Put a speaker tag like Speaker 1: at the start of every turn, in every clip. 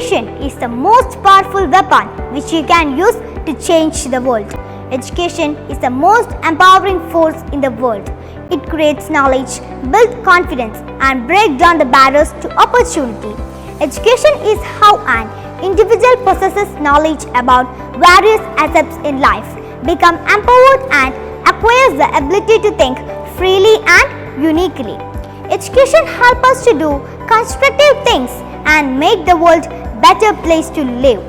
Speaker 1: Education is the most powerful weapon which you can use to change the world. Education is the most empowering force in the world. It creates knowledge, builds confidence, and breaks down the barriers to opportunity. Education is how an individual possesses knowledge about various aspects in life, becomes empowered, and acquires the ability to think freely and uniquely. Education helps us to do constructive things and make the world a better place to live.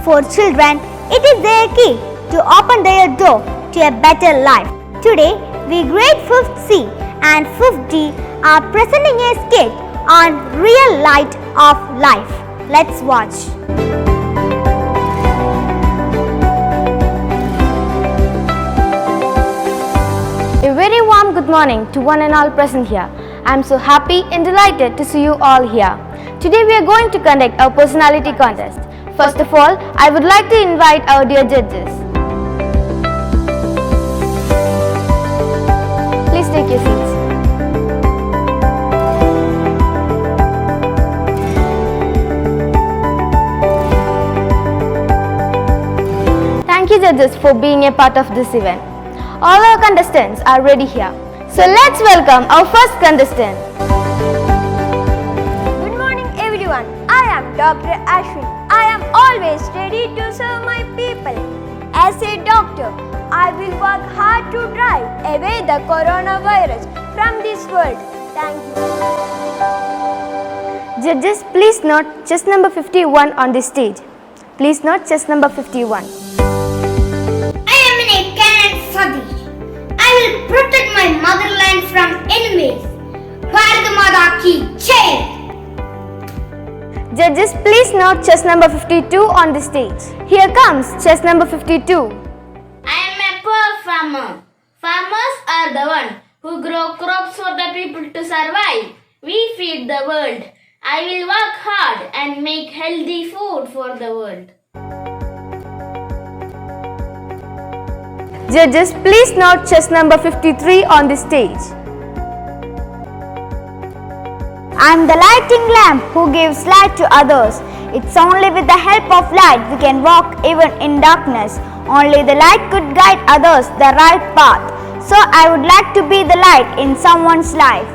Speaker 1: For children, it is their key to open their door to a better life. Today, we grade 5th C and 5th D are presenting a skit on real light of life. Let's watch.
Speaker 2: A very warm good morning to one and all present here. I am so happy and delighted to see you all here. Today we are going to conduct our personality contest. First of all, I would like to invite our dear judges. Please take your seats. Thank you judges for being a part of this event. All our contestants are ready here. So let's welcome our first contestant.
Speaker 3: Good morning everyone. I am Dr. Ashwin. I am always ready to serve my people. As a doctor, I will work hard to drive away the coronavirus from this world. Thank you.
Speaker 2: Judges, please note chess number 51 on the stage. Please note chess number 51.
Speaker 4: I am in a cannon Sadiq. I will protect my motherland from enemies. Bharat Mata ki Jai.
Speaker 2: Judges, please note chess number 52 on the stage. Here comes chess number 52.
Speaker 5: I am a poor farmer. Farmers are the one who grow crops for the people to survive. We feed the world. I will work hard and make healthy food for the world.
Speaker 2: Judges, please note chess number 53 on the stage.
Speaker 1: I am the lighting lamp who gives light to others. It's only with the help of light we can walk even in darkness. Only the light could guide others the right path. So I would like to be the light in someone's life.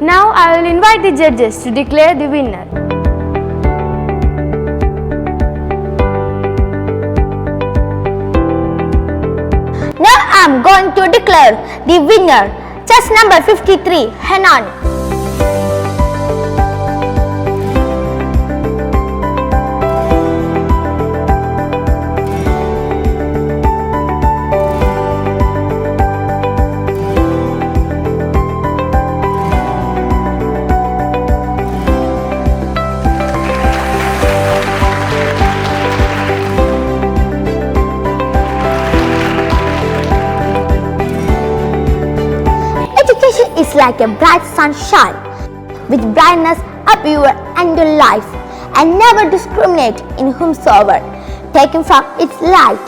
Speaker 2: Now I will invite the judges to declare the winner.
Speaker 1: Now I am going to declare the winner. Chess number 53, Henan. Education is like a bright sunshine, which brightens up your and your life, and never discriminate in whomsoever, taken from its light.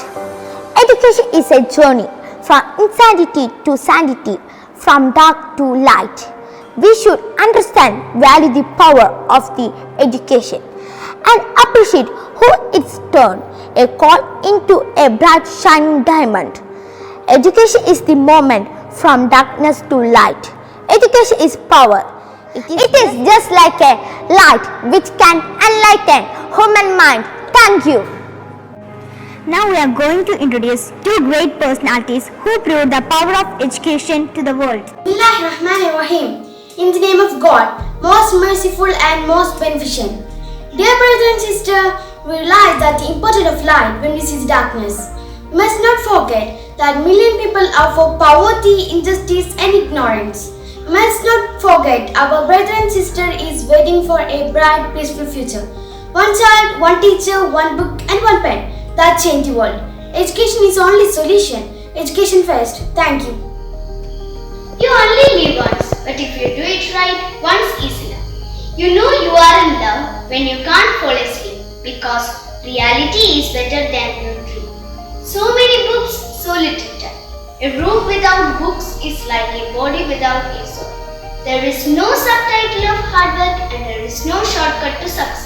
Speaker 1: Education is a journey from insanity to sanity, from dark to light. We should understand, value the power of the education, and appreciate who it's turned a coal into a bright shining diamond. Education is the moment from darkness to light. Education is power. It is just like a light which can enlighten human mind. Thank you. Now we are going to introduce two great personalities who proved the power of education to the world.
Speaker 4: Bismillahirrahmanirrahim. In the name of God, most merciful and most beneficent. Dear brother and sister, we realize that the importance of light when we see darkness. We must not forget that million people are for poverty, injustice and ignorance. We must not forget our brother and sister is waiting for a bright, peaceful future. One child, one teacher, one book and one pen. That change the world. Education is only solution. Education first. Thank you.
Speaker 5: You only live once, but if you do it right, once is enough. You know you are in love when you can't fall asleep, because reality is better than your dream. So many books, so little time.
Speaker 6: A room without books is like a body without a soul. There is no subtitle of hard work and there is no shortcut to success.